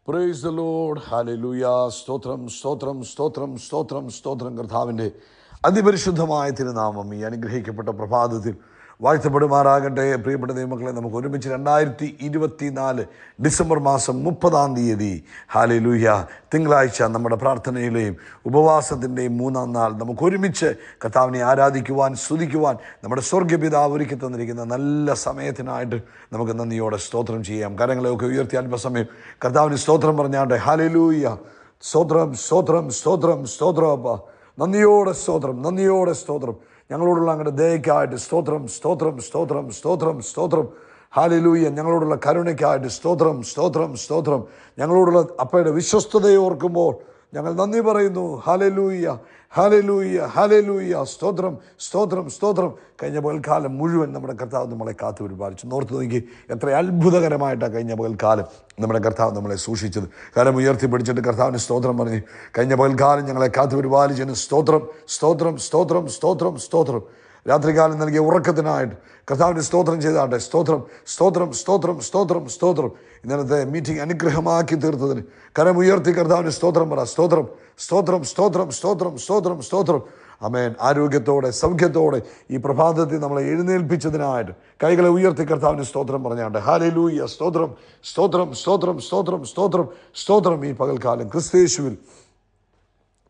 Praise the Lord. Hallelujah. സ്തോത്രം സ്തോത്രം സ്തോത്രം സ്തോത്രം സ്തോത്രം. കർത്താവിൻ്റെ അതിപരിശുദ്ധമായ തിരുനാമം ഈ അനുഗ്രഹിക്കപ്പെട്ട പ്രഭാതത്തിൽ വാഴ്ത്തപ്പെടുമാറാകട്ടെ. പ്രിയപ്പെട്ട ദൈവമക്കളെ, നമുക്ക് ഒരുമിച്ച് 2024 ഡിസംബർ മാസം 30 ഹല്ലേലൂയ തിങ്കളാഴ്ച നമ്മുടെ പ്രാർത്ഥനയിലെയും ഉപവാസത്തിൻ്റെയും 3-ാം നാൾ നമുക്ക് ഒരുമിച്ച് കർത്താവിനെ ആരാധിക്കുവാൻ, സ്തുതിക്കുവാൻ നമ്മുടെ സ്വർഗ്ഗപിതാവ് ഒരുക്കി തന്നിരിക്കുന്ന നല്ല സമയത്തിനായിട്ട് നമുക്ക് നന്ദിയോടെ സ്തോത്രം ചെയ്യാം. കരങ്ങളെയൊക്കെ ഉയർത്തി അല്പസമയം കർത്താവിന് സ്തോത്രം പറഞ്ഞാട്ടെ. ഹല്ലേലൂയ. സ്തോത്രം സ്തോത്രം സ്തോത്രം സ്തോത്രം. നന്ദിയോടെ സ്തോത്രം, നന്ദിയോടെ സ്തോത്രം. ഞങ്ങളോടുള്ള അങ്ങയുടെ ദയക്കായിട്ട് സ്തോത്രം സ്തോത്രം സ്തോത്രം സ്തോത്രം സ്തോത്രം. ഹല്ലേലൂയ. ഞങ്ങളോടുള്ള കരുണയ്ക്കായിട്ട് സ്തോത്രം സ്തോത്രം സ്തോത്രം. ഞങ്ങളോടുള്ള അപ്പയുടെ വിശ്വസ്തതയെ ഓർക്കുമ്പോൾ ഞങ്ങൾ നന്ദി പറയുന്നു. Hallelujah hallelujah hallelujah. സ്തോത്രം സ്തോത്രം സ്തോത്രം. കഴിഞ്ഞ പകൽക്കാലം മുഴുവൻ നമ്മുടെ കർത്താവ് നമ്മളെ കാത്തു പരിപാലിച്ചു. നോർത്ത് നോക്കി എത്ര അത്ഭുതകരമായിട്ടാണ് കഴിഞ്ഞ പകൽക്കാലം നമ്മുടെ കർത്താവ് നമ്മളെ സൂക്ഷിച്ചത്. കാലം ഉയർത്തി പിടിച്ചിട്ട് കർത്താവിന് സ്തോത്രം പറഞ്ഞ് കഴിഞ്ഞ പകൽക്കാലം ഞങ്ങളെ കാത്തു പരിപാലിച്ചതിന് സ്തോത്രം സ്തോത്രം സ്തോത്രം സ്തോത്രം സ്തോത്രം. രാത്രികാലം നൽകിയ ഉറക്കത്തിനായിട്ട് കർത്താവിന് സ്തോത്രം ചെയ്താട്ടെ. സ്തോത്രം സ്തോത്രം സ്തോത്രം സ്തോത്രം സ്തോത്രം. ഇന്നലത്തെ മീറ്റിംഗ് അനുഗ്രഹമാക്കി തീർത്തതിന് കരമുയർത്തി കർത്താവിന് സ്തോത്രം പറ. സ്തോത്രം സ്തോത്രം സ്തോത്രം സ്തോത്രം സ്തോത്രം സ്തോത്രം. ആമേൻ. ആരോഗ്യത്തോടെ സൗഖ്യത്തോടെ ഈ പ്രഭാതത്തിൽ നമ്മളെ എഴുന്നേൽപ്പിച്ചതിനായിട്ട് കൈകളെ ഉയർത്തി കർത്താവിന് സ്തോത്രം പറഞ്ഞാണ്ട് ഹല്ലേലൂയ. സ്തോത്രം സ്തോത്രം സ്തോത്രം സ്തോത്രം സ്തോത്രം സ്തോത്രം. ഈ പകൽക്കാലം ക്രിസ്തയേശുവിൽ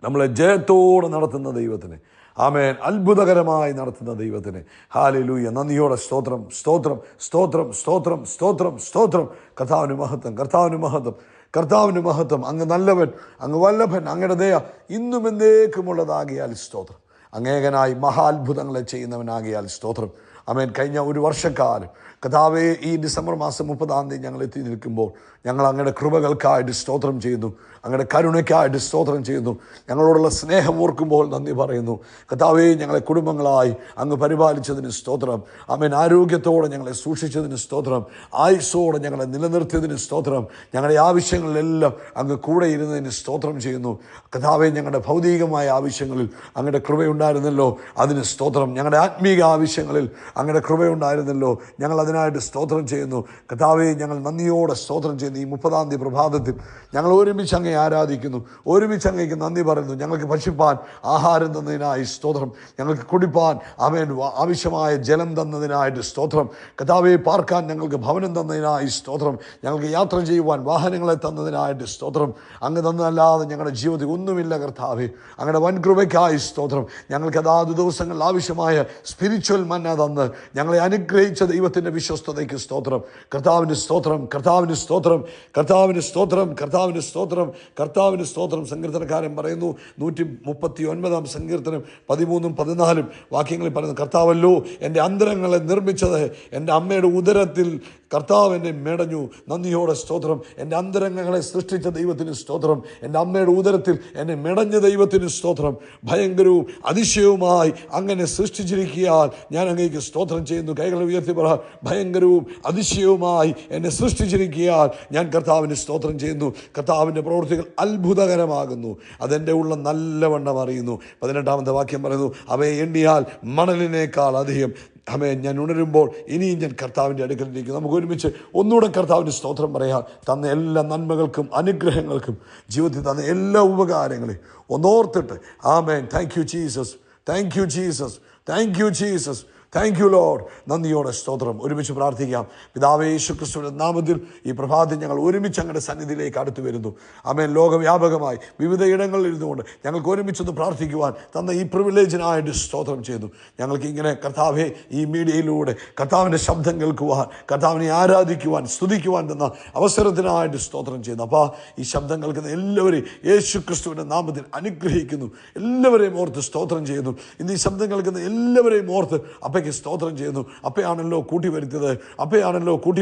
നമ്മളെ ജയത്തോടെ നടത്തുന്ന ദൈവത്തിന്, ആമേൻ, അത്ഭുതകരമായി നടത്തുന്ന ദൈവത്തിന് ഹല്ലേലൂയ. നന്ദിയോടെ സ്തോത്രം സ്തോത്രം സ്തോത്രം സ്തോത്രം സ്തോത്രം സ്തോത്രം. കർത്താവിന് മഹത്വം, കർത്താവിന് മഹത്വം, കർത്താവിന് മഹത്വം. അങ്ങ് നല്ലവൻ, അങ്ങ് വല്ലഭൻ, അങ്ങയുടെ ദയ ഇന്നും എന്നേക്കുമുള്ളതാകിയാൽ സ്തോത്രം. അങ്ങേകനായി മഹാത്ഭുതങ്ങളെ ചെയ്യുന്നവനാകിയാൽ സ്തോത്രം. ആമേൻ. കഴിഞ്ഞ ഒരു വർഷക്കാലം കർത്താവേ, ഈ ഡിസംബർ മാസം 30 ഞങ്ങൾ എത്തി നിൽക്കുമ്പോൾ ഞങ്ങൾ അങ്ങയുടെ കൃപകൾക്കായിട്ട് സ്തോത്രം ചെയ്യുന്നു, അങ്ങയുടെ കരുണയ്ക്കായിട്ട് സ്തോത്രം ചെയ്യുന്നു. ഞങ്ങളോടുള്ള സ്നേഹം ഓർക്കുമ്പോൾ നന്ദി പറയുന്നു. കർത്താവേ, ഞങ്ങളെ കുടുംബങ്ങളായി അങ്ങ് പരിപാലിച്ചതിന് സ്തോത്രം. ആമേൻ. ആരോഗ്യത്തോടെ ഞങ്ങളെ സൂക്ഷിച്ചതിന് സ്തോത്രം. ആയുസ്സോടെ ഞങ്ങളെ നിലനിർത്തിയതിന് സ്തോത്രം. ഞങ്ങളുടെ ആവശ്യങ്ങളിലെല്ലാം അങ്ങ് കൂടെ ഇരുന്നതിന് സ്തോത്രം ചെയ്യുന്നു. കർത്താവേ, ഞങ്ങളുടെ ഭൗതികമായ ആവശ്യങ്ങളിൽ അങ്ങയുടെ കൃപയുണ്ടായിരുന്നല്ലോ, അതിന് സ്തോത്രം. ഞങ്ങളുടെ ആത്മീക ആവശ്യങ്ങളിൽ അങ്ങയുടെ കൃപയുണ്ടായിരുന്നല്ലോ, ഞങ്ങൾ അതിനായിട്ട് സ്തോത്രം ചെയ്യുന്നു. കർത്താവേ, ഞങ്ങൾ നന്ദിയോടെ സ്തോത്രം ചെയ്യുന്നു. ഈ 30 പ്രഭാതത്തിൽ ഞങ്ങൾ ഒരുമിച്ച് അങ്ങേ ആരാധിക്കുന്നു, ഒരുമിച്ച് അങ്ങേക്ക് നന്ദി പറയുന്നു. ഞങ്ങൾക്ക് ഭക്ഷിപ്പാൻ ആഹാരം തന്നതിനായി സ്തോത്രം. ഞങ്ങൾക്ക് കുടിപ്പാൻ ആമേൻ ആവശ്യമായ ജലം തന്നതിനായിട്ട് സ്തോത്രം. കർത്താവേ, പാർക്കാൻ ഞങ്ങൾക്ക് ഭവനം തന്നതിനായി സ്തോത്രം. ഞങ്ങൾക്ക് യാത്ര ചെയ്യുവാൻ വാഹനങ്ങളെ തന്നതിനായിട്ട് സ്തോത്രം. അങ്ങ് തന്നതല്ലാതെ ഞങ്ങളുടെ ജീവിതത്തിൽ ഒന്നുമില്ല കർത്താവേ. അങ്ങയുടെ വൻകൃപയ്ക്കായി സ്തോത്രം. ഞങ്ങൾക്ക് അതാത് ദിവസങ്ങളിൽ ആവശ്യമായ സ്പിരിച്വൽ മന്ന തന്ന് ഞങ്ങളെ അനുഗ്രഹിച്ച ദൈവത്തിൻ്റെ വിശ്വസ്തതയ്ക്ക് സ്തോത്രം. കർത്താവിന് സ്തോത്രം, കർത്താവിന് സ്തോത്രം, കർത്താവിന് സ്തോത്രം, കർത്താവിന് സ്തോത്രം, കർത്താവിന് സ്തോത്രം. സങ്കീർത്തനക്കാരൻ പറയുന്നു, 139 സങ്കീർത്തനം 13-14 വാക്യങ്ങളിൽ പറയുന്നു, കർത്താവല്ലോ എൻ്റെ അന്തരങ്ങളെ നിർമ്മിച്ചത്, എൻ്റെ അമ്മയുടെ ഉദരത്തിൽ കർത്താവ് എന്നെ മെടഞ്ഞു. നന്ദിയോടെ സ്തോത്രം. എൻ്റെ അന്തരംഗങ്ങളെ സൃഷ്ടിച്ച ദൈവത്തിന് സ്തോത്രം. എൻ്റെ അമ്മയുടെ ഉദരത്തിൽ എന്നെ മെടഞ്ഞ ദൈവത്തിന് സ്തോത്രം. ഭയങ്കരവും അതിശയവുമായി അങ്ങനെ സൃഷ്ടിച്ചിരിക്കാൻ ഞാൻ അങ്ങേക്ക് സ്തോത്രം ചെയ്യുന്നു. കൈകളെ ഉയർത്തി പറ. ഭയങ്കരവും അതിശയവുമായി എന്നെ സൃഷ്ടിച്ചിരിക്കാൻ ഞാൻ കർത്താവിന് സ്തോത്രം ചെയ്യുന്നു. കർത്താവിൻ്റെ പ്രവൃത്തികൾ അത്ഭുതകരമാകുന്നു, അതെൻ്റെ ഉള്ള നല്ലവണ്ണം അറിയുന്നു. 18 വാക്യം പറയുന്നു, അവയെ എണ്ണിയാൽ മണലിനേക്കാൾ അധികം. ആമേൻ. ഞാൻ ഉണരുമ്പോൾ ഇനിയും ഞാൻ കർത്താവിൻ്റെ അടുക്കലിലേക്ക് നമുക്ക് ഒരുമിച്ച് ഒന്നുകൂടെ കർത്താവിന് സ്തോത്രം പറയാം. തന്ന എല്ലാ നന്മകൾക്കും അനുഗ്രഹങ്ങൾക്കും ജീവിതത്തിൽ തന്ന എല്ലാ ഉപകാരങ്ങളെയും ഒന്നോർത്തിട്ട് ആമേൻ. Thank you Jesus, thank you Jesus, thank you Jesus, thank you Lord. നന്ദിയോടെ സ്തോത്രം. ഒരുമിച്ച് പ്രാർത്ഥിക്കാം. പിതാവേ, യേശുക്രിസ്തുവിന്റെ നാമത്തിൽ ഈ പ്രഭാതത്തിൽ ഞങ്ങൾ ഒരുമിച്ച് അങ്ങയുടെ സന്നിധിയിലേക്ക് അടുത്തു വരുന്നു. ആമേൻ. ലോകവ്യാപകമായി വിവിധ ഇടങ്ങളിൽ ഇരുന്നുകൊണ്ട് ഞങ്ങൾക്ക് ഒരുമിച്ചൊന്ന് പ്രാർത്ഥിക്കുവാൻ തന്ന ഈ പ്രിവിലേജിനായിട്ട് സ്തോത്രം ചെയ്തു. ഞങ്ങൾക്ക് ഇങ്ങനെ കർത്താവെ ഈ മീഡിയയിലൂടെ കർത്താവിൻ്റെ ശബ്ദം കേൾക്കുവാൻ, കർത്താവിനെ ആരാധിക്കുവാൻ, സ്തുതിക്കുവാൻ തന്ന അവസരത്തിനായിട്ട് സ്തോത്രം ചെയ്യുന്നു. അപ്പോൾ ഈ ശബ്ദം കേൾക്കുന്ന എല്ലാവരെയും യേശുക്രിസ്തുവിൻ്റെ നാമത്തിൽ അനുഗ്രഹിക്കുന്നു. എല്ലാവരെയും ഓർത്ത് സ്തോത്രം ചെയ്യുന്നു. ഇന്ന് ഈ ശബ്ദം കേൾക്കുന്ന എല്ലാവരെയും ഓർത്ത് അപ്പയ്ക്ക് സ്തോത്രം ചെയ്യുന്നു. അപ്പയാണല്ലോ കൂട്ടി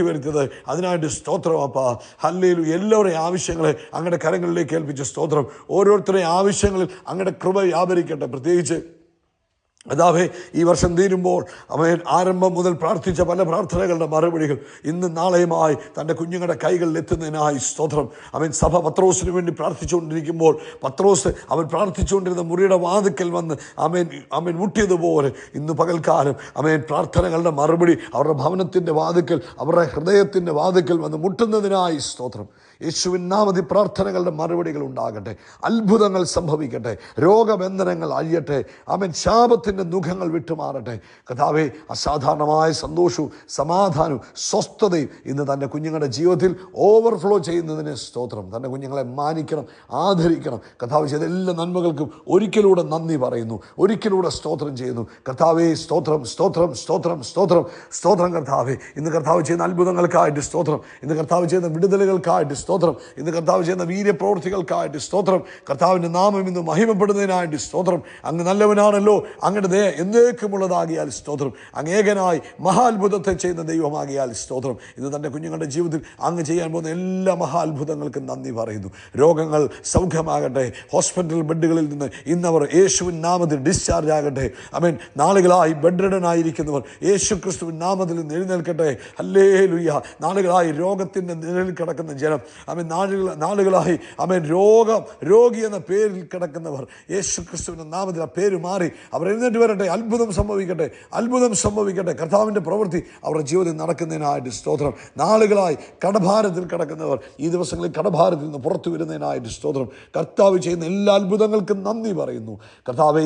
വരുത്തിയത്, അതിനായിട്ട് സ്തോത്രം അപ്പാ. ഹല്ലേലൂയ. എല്ലാവരുടെയും ആവശ്യങ്ങളെ അങ്ങയുടെ കരങ്ങളിലേക്ക് ഏൽപ്പിച്ച സ്തോത്രം. ഓരോരുത്തരുടെയും ആവശ്യങ്ങളിൽ അങ്ങയുടെ കൃപ വ്യാപരിക്കട്ടെ. പ്രത്യേകിച്ച് അതാവേ, ഈ വർഷം തീരുമ്പോൾ അവൻ ആരംഭം മുതൽ പ്രാർത്ഥിച്ച പല പ്രാർത്ഥനകളുടെ മറുപടികൾ ഇന്നും നാളെയുമായി തൻ്റെ കുഞ്ഞുങ്ങളുടെ കൈകളിൽ എത്തുന്നതിനായി സ്തോത്രം. അവൻ സഭ പത്രോസിന് വേണ്ടി പ്രാർത്ഥിച്ചുകൊണ്ടിരിക്കുമ്പോൾ പത്രോസ് അവൻ പ്രാർത്ഥിച്ചുകൊണ്ടിരുന്ന മുറിയുടെ വാതിക്കൽ വന്ന് അവൻ മുട്ടിയതുപോലെ ഇന്ന് പകൽക്കാലം അവൻ പ്രാർത്ഥനകളുടെ മറുപടി അവരുടെ ഭവനത്തിൻ്റെ വാതിക്കൽ, അവരുടെ ഹൃദയത്തിൻ്റെ വാതിക്കൽ വന്ന് മുട്ടുന്നതിനായി സ്തോത്രം. യേശുവിൻ നാമത്തിൽ പ്രാർത്ഥനകളുടെ മറുപടികൾ ഉണ്ടാകട്ടെ, അത്ഭുതങ്ങൾ സംഭവിക്കട്ടെ, രോഗബന്ധനങ്ങൾ അഴിയട്ടെ. ആമേൻ. ശാപത്തിൻ്റെ മുഖങ്ങൾ വിട്ടുമാറട്ടെ. കർത്താവേ, അസാധാരണമായ സന്തോഷവും സമാധാനവും സ്വസ്ഥതയും ഇന്ന് തൻ്റെ കുഞ്ഞുങ്ങളുടെ ജീവിതത്തിൽ ഓവർഫ്ലോ ചെയ്യുന്നതിന് സ്തോത്രം. തൻ്റെ കുഞ്ഞുങ്ങളെ മാനിക്കണം, ആദരിക്കണം. കർത്താവ് ചെയ്ത എല്ലാ നന്മകൾക്കും ഒരിക്കലൂടെ നന്ദി പറയുന്നു, ഒരിക്കലൂടെ സ്തോത്രം ചെയ്യുന്നു. കർത്താവേ, സ്തോത്രം, സ്തോത്രം, സ്തോത്രം, സ്തോത്രം, സ്തോത്രം. കർത്താവേ, ഇന്ന് കർത്താവ് ചെയ്യുന്ന അത്ഭുതങ്ങൾക്കായിട്ട് സ്തോത്രം. ഇന്ന് കർത്താവ് ചെയ്യുന്ന വിടുതലുകൾക്കായിട്ട് സ്തോത്രം. ഇന്ന് കർത്താവ് ചെയ്യുന്ന വീര്യപ്രവൃത്തികൾക്കായിട്ട് സ്തോത്രം. കർത്താവിൻ്റെ നാമം ഇന്ന് മഹിമപ്പെടുന്നതിനായിട്ട് സ്തോത്രം. അങ്ങ് നല്ലവനാണല്ലോ, അങ്ങയുടെ ദയ എന്നേക്കുമുള്ളതാകിയാൽ സ്തോത്രം. അങ്ങ് ഏകനായി മഹാത്ഭുതത്തെ ചെയ്യുന്ന ദൈവമാകിയാൽ സ്തോത്രം. ഇത് തൻ്റെ കുഞ്ഞുങ്ങളുടെ ജീവിതത്തിൽ അങ്ങ് ചെയ്യാൻ പോകുന്ന എല്ലാ മഹാത്ഭുതങ്ങൾക്കും നന്ദി പറയുന്നു. രോഗങ്ങൾ സൗഖ്യമാകട്ടെ. ഹോസ്പിറ്റൽ ബെഡുകളിൽ നിന്ന് ഇന്നവർ യേശുവിൻ നാമത്തിൽ ഡിസ്ചാർജ് ആകട്ടെ. ആമേൻ. നാളുകളായി ബെഡ് റിഡൻ ആയിരിക്കുന്നവർ യേശു ക്രിസ്തുവിൻ നാമത്തിൽ നിന്ന് എഴുന്നേൽക്കട്ടെ. ഹല്ലേലൂയ. നാളുകളായി രോഗത്തിൻ്റെ നിഴലിൽ കിടക്കുന്ന ജനം, ആമേൻ, നാളുകളായി ആമേൻ രോഗി എന്ന പേരിൽ കിടക്കുന്നവർ യേശു ക്രിസ്തുവിൻ്റെ നാമത്തിൽ ആ പേര് മാറി അവർ എഴുന്നേറ്റ് വരട്ടെ. അത്ഭുതം സംഭവിക്കട്ടെ, അത്ഭുതം സംഭവിക്കട്ടെ. കർത്താവിൻ്റെ പ്രവൃത്തി അവരുടെ ജീവിതത്തിൽ നടക്കുന്നതിനായിട്ട് സ്തോത്രം. നാളുകളായി കടഭാരത്തിൽ കിടക്കുന്നവർ ഈ ദിവസങ്ങളിൽ കടഭാരത്തിൽ നിന്ന് പുറത്തു വരുന്നതിനായിട്ട് സ്തോത്രം. കർത്താവ് ചെയ്യുന്ന എല്ലാ അത്ഭുതങ്ങൾക്കും നന്ദി പറയുന്നു. കർത്താവ്,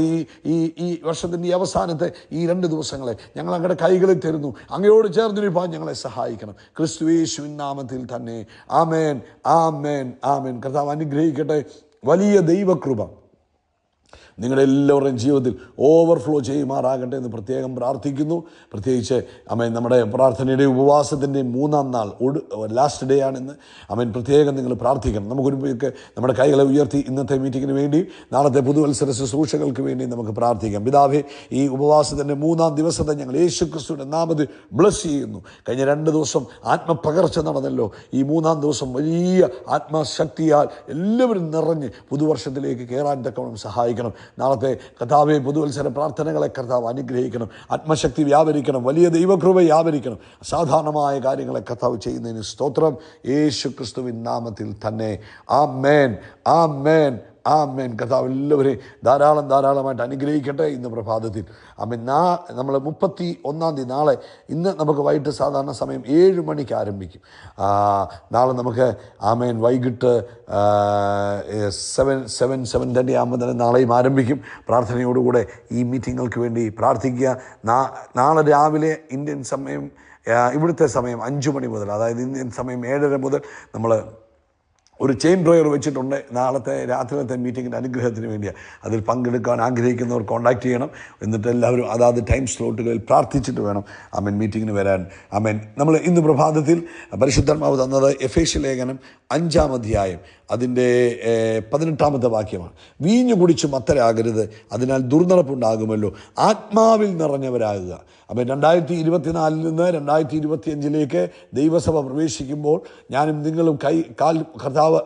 ഈ വർഷത്തിൻ്റെ ഈ അവസാനത്തെ ഈ 2 ദിവസങ്ങളെ ഞങ്ങൾ അങ്ങയുടെ കൈകളിൽ തരുന്നു. അങ്ങയോട് ചേർന്നിരിപ്പാൻ ഞങ്ങളെ സഹായിക്കണം. ക്രിസ്തു യേശുവിൻ നാമത്തിൽ തന്നെ. ആമേൻ, ആമേൻ, ആമേൻ. കർത്താവ് അനുഗ്രഹിക്കട്ടെ. വലിയ ദൈവകൃപ നിങ്ങളുടെ എല്ലാവരുടെയും ജീവിതത്തിൽ ഓവർഫ്ലോ ചെയ്യുമാറാകട്ടെ എന്ന് പ്രത്യേകം പ്രാർത്ഥിക്കുന്നു. പ്രത്യേകിച്ച് ആമേൻ, നമ്മുടെ പ്രാർത്ഥനയുടെ ഉപവാസത്തിൻ്റെ 3-ാം നാൾ, ലാസ്റ്റ് ഡേ ആണെന്ന്. ആമേൻ, പ്രത്യേകം നിങ്ങൾ പ്രാർത്ഥിക്കണം. നമുക്കൊരുമിച്ച് നമ്മുടെ കൈകളെ ഉയർത്തി ഇന്നത്തെ മീറ്റിങ്ങിന് വേണ്ടി, നാളത്തെ പുതുവത്സര ശുശ്രൂഷകൾക്ക് വേണ്ടി നമുക്ക് പ്രാർത്ഥിക്കാം. പിതാവേ, ഈ ഉപവാസത്തിൻ്റെ 3-ാം ദിവസത്തെ ഞങ്ങൾ യേശു ക്രിസ്തുവിൻ്റെ നാമത്തിൽ ബ്ലസ് ചെയ്യുന്നു. കഴിഞ്ഞ 2 ദിവസം ആത്മപകർച്ച നടന്നല്ലോ. ഈ 3-ാം ദിവസം വലിയ ആത്മശക്തിയാൽ എല്ലാവരും നിറഞ്ഞ് പുതുവർഷത്തിലേക്ക് കയറാൻ തക്കവണ്ണം സഹായിക്കണം. നാളത്തെ കർത്താവേ, പുതുവത്സര പ്രാർത്ഥനകളെ കർത്താവ് അനുഗ്രഹിക്കണം. ആത്മശക്തി വ്യാപരിക്കണം, വലിയ ദൈവകൃപ വ്യാപരിക്കണം. അസാധാരണമായ കാര്യങ്ങളെ കർത്താവ് ചെയ്യുന്നതിന് സ്തോത്രം. യേശു ക്രിസ്തുവിൻ നാമത്തിൽ തന്നെ. ആമേൻ, ആമേൻ, ആമേൻ. കർത്താവ് എല്ലാവരെയും ധാരാളമായിട്ട് അനുഗ്രഹിക്കട്ടെ. ഇന്ന് പ്രഭാതത്തിൽ ആമേൻ. നമ്മൾ 31-ാം തീയതി നാളെ, ഇന്ന് നമുക്ക് വൈകിട്ട് സാധാരണ സമയം 7 മണിക്ക് ആരംഭിക്കും. നാളെ നമുക്ക് ആമേൻ വൈകിട്ട് 7:30 ആകുമ്പോൾ തന്നെ നാളെയും ആരംഭിക്കും. പ്രാർത്ഥനയോടുകൂടെ ഈ മീറ്റിങ്ങുകൾക്ക് വേണ്ടി പ്രാർത്ഥിക്കുക. നാളെ രാവിലെ ഇന്ത്യൻ സമയം, ഇവിടുത്തെ സമയം 5 മണി മുതൽ, അതായത് ഇന്ത്യൻ സമയം 7:30 മുതൽ നമ്മൾ ഒരു ചെയിൻ പ്രയർ വെച്ചിട്ടുണ്ട്. നാളത്തെ രാത്രിയിലത്തെ മീറ്റിങ്ങിൻ്റെ അനുഗ്രഹത്തിന് വേണ്ടിയാണ്. അതിൽ പങ്കെടുക്കാൻ ആഗ്രഹിക്കുന്നവർ കോൺടാക്റ്റ് ചെയ്യണം. എന്നിട്ട് എല്ലാവരും അതാത് ടൈം സ്ലോട്ടുകളിൽ പ്രാർത്ഥിച്ചിട്ട് വേണം ആമേൻ മീറ്റിങ്ങിന് വരാൻ. ആമേൻ. നമ്മൾ ഇന്ന് പ്രഭാതത്തിൽ പരിശുദ്ധാത്മാവ് തന്നത് എഫേസ്യ ലേഖനം 5-ാം അധ്യായം അതിൻ്റെ 18-ാമത്തെ വാക്യമാണ്. വീഞ്ഞു കുടിച്ച് മത്തരാകരുത്, അതിനാൽ ദുർനടപ്പുണ്ടാകുമല്ലോ, ആത്മാവിൽ നിറഞ്ഞവരാകുക. അപ്പം 2024 നിന്ന് 2025 ദൈവസഭ പ്രവേശിക്കുമ്പോൾ ഞാനും നിങ്ങളും കർത്താവ്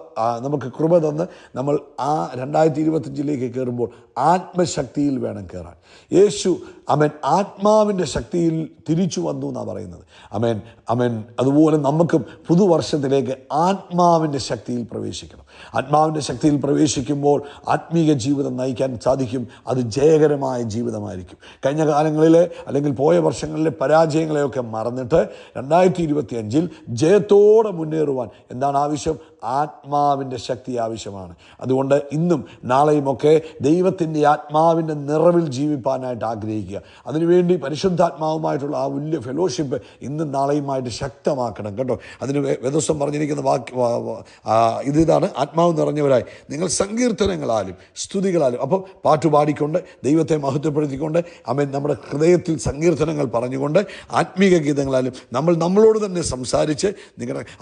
നമുക്ക് കൃപ തന്ന് നമ്മൾ ആ 2025 കയറുമ്പോൾ ആത്മശക്തിയിൽ വേണം കയറാൻ. യേശു അമേൻ ആത്മാവിൻ്റെ ശക്തിയിൽ തിരിച്ചു വന്നു എന്നാണ് പറയുന്നത്. അമേൻ, അമേൻ. അതുപോലെ നമുക്കും പുതുവർഷത്തിലേക്ക് ആത്മാവിൻ്റെ ശക്തിയിൽ പ്രവേശിക്കണം. ആത്മാവിൻ്റെ ശക്തിയിൽ പ്രവേശിക്കുമ്പോൾ ആത്മീയ ജീവിതം നയിക്കാൻ സാധിക്കും. അത് ജയകരമായ ജീവിതമായിരിക്കും. കഴിഞ്ഞ കാലങ്ങളിലെ അല്ലെങ്കിൽ പോയ വർഷങ്ങളിലെ പരാജയങ്ങളെയൊക്കെ മറന്നിട്ട് 2025 ജയത്തോടെ മുന്നേറുവാൻ എന്താണ് ആവശ്യം? ആത്മാവിൻ്റെ ശക്തി ആവശ്യമാണ്. അതുകൊണ്ട് ഇന്നും നാളെയുമൊക്കെ ദൈവത്തിൻ്റെ ആത്മാവിൻ്റെ നിറവിൽ ജീവിപ്പാനായിട്ട് ആഗ്രഹിക്കുക. അതിനുവേണ്ടി പരിശുദ്ധാത്മാവുമായിട്ടുള്ള ആ വലിയ ഫെലോഷിപ്പ് ഇന്നും നാളെയുമായിട്ട് ശക്തമാക്കണം കേട്ടോ. അതിന് വേദോസം പറഞ്ഞിരിക്കുന്ന ഇതാണ്, ആത്മാവ് നിറഞ്ഞവരായി നിങ്ങൾ സങ്കീർത്തനങ്ങളാലും സ്തുതികളാലും. അപ്പോൾ പാട്ടുപാടിക്കൊണ്ട് ദൈവത്തെ മഹത്വപ്പെടുത്തിക്കൊണ്ട് ആമേൻ നമ്മുടെ ഹൃദയത്തിൽ സങ്കീർത്തനങ്ങൾ പറഞ്ഞുകൊണ്ട് ആത്മീക ഗീതങ്ങളാലും നമ്മളോട് തന്നെ സംസാരിച്ച്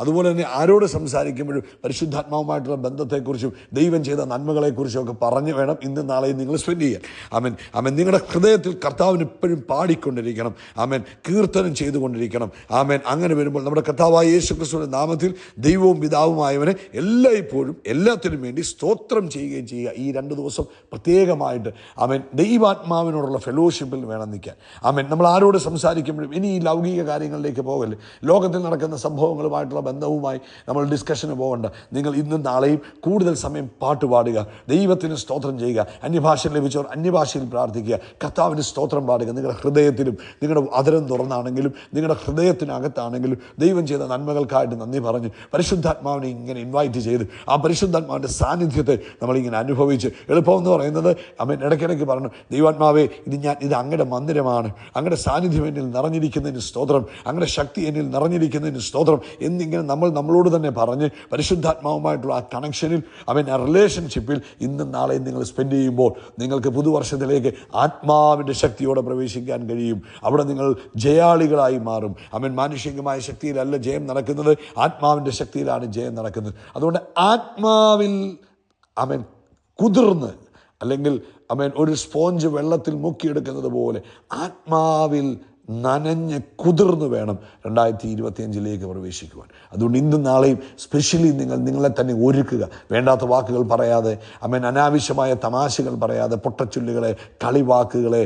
അതുപോലെ തന്നെ ആരോട് സംസാരിക്കുമ്പോഴും പരിശുദ്ധാത്മാവുമായിട്ടുള്ള ബന്ധത്തെക്കുറിച്ചും ദൈവം ചെയ്ത നന്മകളെക്കുറിച്ചും ഒക്കെ പറഞ്ഞു വേണം ഇന്ന് നാളെയും നിങ്ങൾ സ്പെൻഡ് ചെയ്യാൻ. ആമേൻ, ആമേൻ. നിങ്ങളുടെ ഹൃദയത്തിൽ കർത്താവിന് എപ്പോഴും പാടിക്കൊണ്ടിരിക്കണം. ആമേൻ, കീർത്തനം ചെയ്തുകൊണ്ടിരിക്കണം. ആമേൻ. അങ്ങനെ വരുമ്പോൾ നമ്മുടെ കർത്താവായ യേശു ക്രിസ്തുവിന്റെ നാമത്തിൽ ദൈവവും പിതാവുമായവനെ എല്ലായ്പ്പോഴും എല്ലാത്തിനും വേണ്ടി സ്തോത്രം ചെയ്യുകയും ചെയ്യുക. ഈ 2 ദിവസം പ്രത്യേകമായിട്ട് ആമേൻ ദൈവാത്മാവിനോടുള്ള ഫെലോഷിപ്പിൽ വേണം നിൽക്കാൻ. ആമേൻ. നമ്മൾ ആരോട് സംസാരിക്കുമ്പോഴും ഇനി ഈ ലൗകിക കാര്യങ്ങളിലേക്ക് പോകല്ലേ, ലോകത്തിൽ നടക്കുന്ന സംഭവങ്ങളുമായിട്ടുള്ള ബന്ധവുമായി നമ്മൾ ഡിസ്കഷന് പോകണം. കൊണ്ട് നിങ്ങൾ ഇന്നും നാളെയും കൂടുതൽ സമയം പാട്ട് പാടുക, ദൈവത്തിന് സ്തോത്രം ചെയ്യുക. അന്യഭാഷ ലഭിച്ചവർ അന്യഭാഷയിൽ പ്രാർത്ഥിക്കുക, കർത്താവിന് സ്തോത്രം പാടുക. നിങ്ങളുടെ ഹൃദയത്തിലും നിങ്ങളുടെ അതരം തുറന്നാണെങ്കിലും നിങ്ങളുടെ ഹൃദയത്തിനകത്താണെങ്കിലും ദൈവം ചെയ്ത നന്മകൾക്കായിട്ട് നന്ദി പറഞ്ഞ് പരിശുദ്ധാത്മാവിനെ ഇങ്ങനെ ഇൻവൈറ്റ് ചെയ്ത് ആ പരിശുദ്ധാത്മാവിൻ്റെ സാന്നിധ്യത്തെ നമ്മളിങ്ങനെ അനുഭവിച്ച്, എളുപ്പമെന്ന് പറയുന്നത് അമ്മൻ ഇടയ്ക്കിടയ്ക്ക് പറഞ്ഞു, ദൈവാത്മാവേ ഇത് അങ്ങയുടെ മന്ദിരമാണ്, അങ്ങയുടെ സാന്നിധ്യം എന്നിൽ നിറഞ്ഞിരിക്കുന്നതിന് സ്തോത്രം, അങ്ങയുടെ ശക്തി എന്നിൽ നിറഞ്ഞിരിക്കുന്നതിന് സ്തോത്രം എന്നിങ്ങനെ നമ്മളോട് തന്നെ പറഞ്ഞ് പരിശുദ്ധാത്മാവുമായിട്ടുള്ള ആ കണക്ഷനിൽ ആ റിലേഷൻഷിപ്പിൽ ഇന്നും നാളെയും നിങ്ങൾ സ്പെൻഡ് ചെയ്യുമ്പോൾ നിങ്ങൾക്ക് പുതുവർഷത്തിലേക്ക് ആത്മാവിൻ്റെ ശക്തിയോടെ പ്രവേശിക്കാൻ കഴിയും. അവിടെ നിങ്ങൾ ജയാളികളായി മാറും. മാനുഷികമായ ശക്തിയിലല്ല ജയം നടക്കുന്നത്, ആത്മാവിൻ്റെ ശക്തിയിലാണ് ജയം നടക്കുന്നത്. അതുകൊണ്ട് ആത്മാവിൽ കുതിർന്ന്, അല്ലെങ്കിൽ ഒരു സ്പോഞ്ച് വെള്ളത്തിൽ മുക്കിയെടുക്കുന്നത് പോലെ ആത്മാവിൽ നനഞ്ഞ് കുതിർന്ന് വേണം 2025 പ്രവേശിക്കുവാൻ. അതുകൊണ്ട് ഇന്നും നാളെയും സ്പെഷ്യലി നിങ്ങളെ തന്നെ ഒരുക്കുക. വേണ്ടാത്ത വാക്കുകൾ പറയാതെ, അനാവശ്യമായ തമാശകൾ പറയാതെ, പൊട്ടച്ചുല്ലുകളെ, കളിവാക്കുകളെ,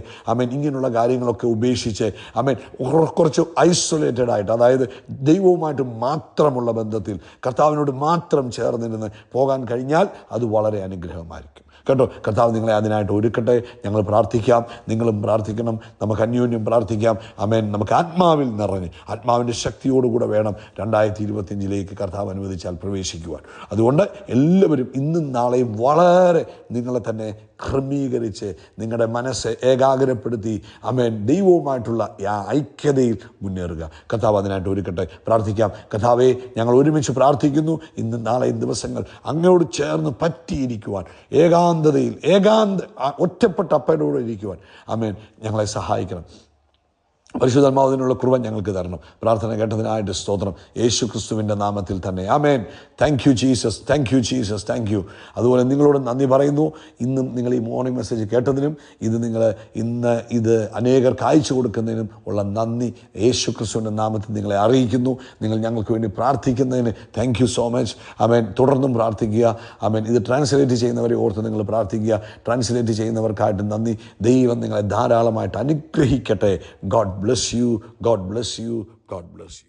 ഇങ്ങനെയുള്ള കാര്യങ്ങളൊക്കെ ഉപേക്ഷിച്ച് കുറച്ച് ഐസൊലേറ്റഡ് ആയിട്ട്, അതായത് ദൈവവുമായിട്ട് മാത്രമുള്ള ബന്ധത്തിൽ കർത്താവിനോട് മാത്രം ചേർന്നിരുന്ന് പോകാൻ കഴിഞ്ഞാൽ അത് വളരെ അനുഗ്രഹമായിരിക്കും കേട്ടോ. കർത്താവ് നിങ്ങളെ അതിനായിട്ട് ഒരുക്കട്ടെ. ഞങ്ങൾ പ്രാർത്ഥിക്കാം, നിങ്ങളും പ്രാർത്ഥിക്കണം, നമുക്ക് അന്യോന്യം പ്രാർത്ഥിക്കാം. നമുക്ക് ആത്മാവിൽ നിറഞ്ഞ് ആത്മാവിൻ്റെ ശക്തിയോടുകൂടെ വേണം 2025 കർത്താവ് അനുവദിച്ചാൽ പ്രവേശിക്കുവാൻ. അതുകൊണ്ട് എല്ലാവരും ഇന്നും നാളെയും വളരെ നിങ്ങളെ തന്നെ ക്രമീകരിച്ച് നിങ്ങളുടെ മനസ്സ് ഏകാഗ്രപ്പെടുത്തി ദൈവവുമായിട്ടുള്ള ആ ഐക്യതയിൽ മുന്നേറുക. കർത്താവ് അതിനായിട്ട് ഒരുക്കട്ടെ. പ്രാർത്ഥിക്കാം. കർത്താവേ, ഞങ്ങൾ ഒരുമിച്ച് പ്രാർത്ഥിക്കുന്നു. ഇന്നും നാളെയും ദിവസങ്ങൾ അങ്ങയോട് ചേർന്ന് പറ്റിയിരിക്കുവാൻ, ഏകാന്തതയിൽ ഒറ്റപ്പെട്ട അപ്പയോടെ ഇരിക്കുവാൻ ഞങ്ങളെ സഹായിക്കണം. പരിശുദ്ധാത്മാവിനുള്ള കൃപ ഞങ്ങൾക്ക് തരണം. പ്രാർത്ഥന കേട്ടതിനായിട്ട് സ്തോത്രം, യേശു ക്രിസ്തുവിൻ്റെ നാമത്തിൽ തന്നെ ആമേൻ. Thank you Jesus, thank you Jesus, thank you. അതുപോലെ നിങ്ങളോട് നന്ദി പറയുന്നു. ഇന്നും നിങ്ങൾ ഈ മോർണിംഗ് മെസ്സേജ് കേട്ടതിനും ഇന്ന് ഇത് അനേകർക്ക് അയച്ചു കൊടുക്കുന്നതിനും ഉള്ള നന്ദി യേശു ക്രിസ്തുവിൻ്റെ നാമത്തിൽ നിങ്ങളെ അറിയിക്കുന്നു. നിങ്ങൾ ഞങ്ങൾക്ക് വേണ്ടി പ്രാർത്ഥിക്കുന്നതിന് താങ്ക് യു സോ മച്ച്. തുടർന്നും പ്രാർത്ഥിക്കുക. ഇത് ട്രാൻസ്ലേറ്റ് ചെയ്യുന്നവരെ ഓർത്ത് നിങ്ങൾ പ്രാർത്ഥിക്കുക. ട്രാൻസ്ലേറ്റ് ചെയ്യുന്നവർക്കായിട്ട് നന്ദി. ദൈവം നിങ്ങളെ ധാരാളമായിട്ട് അനുഗ്രഹിക്കട്ടെ. God bless you. God bless you. God bless you.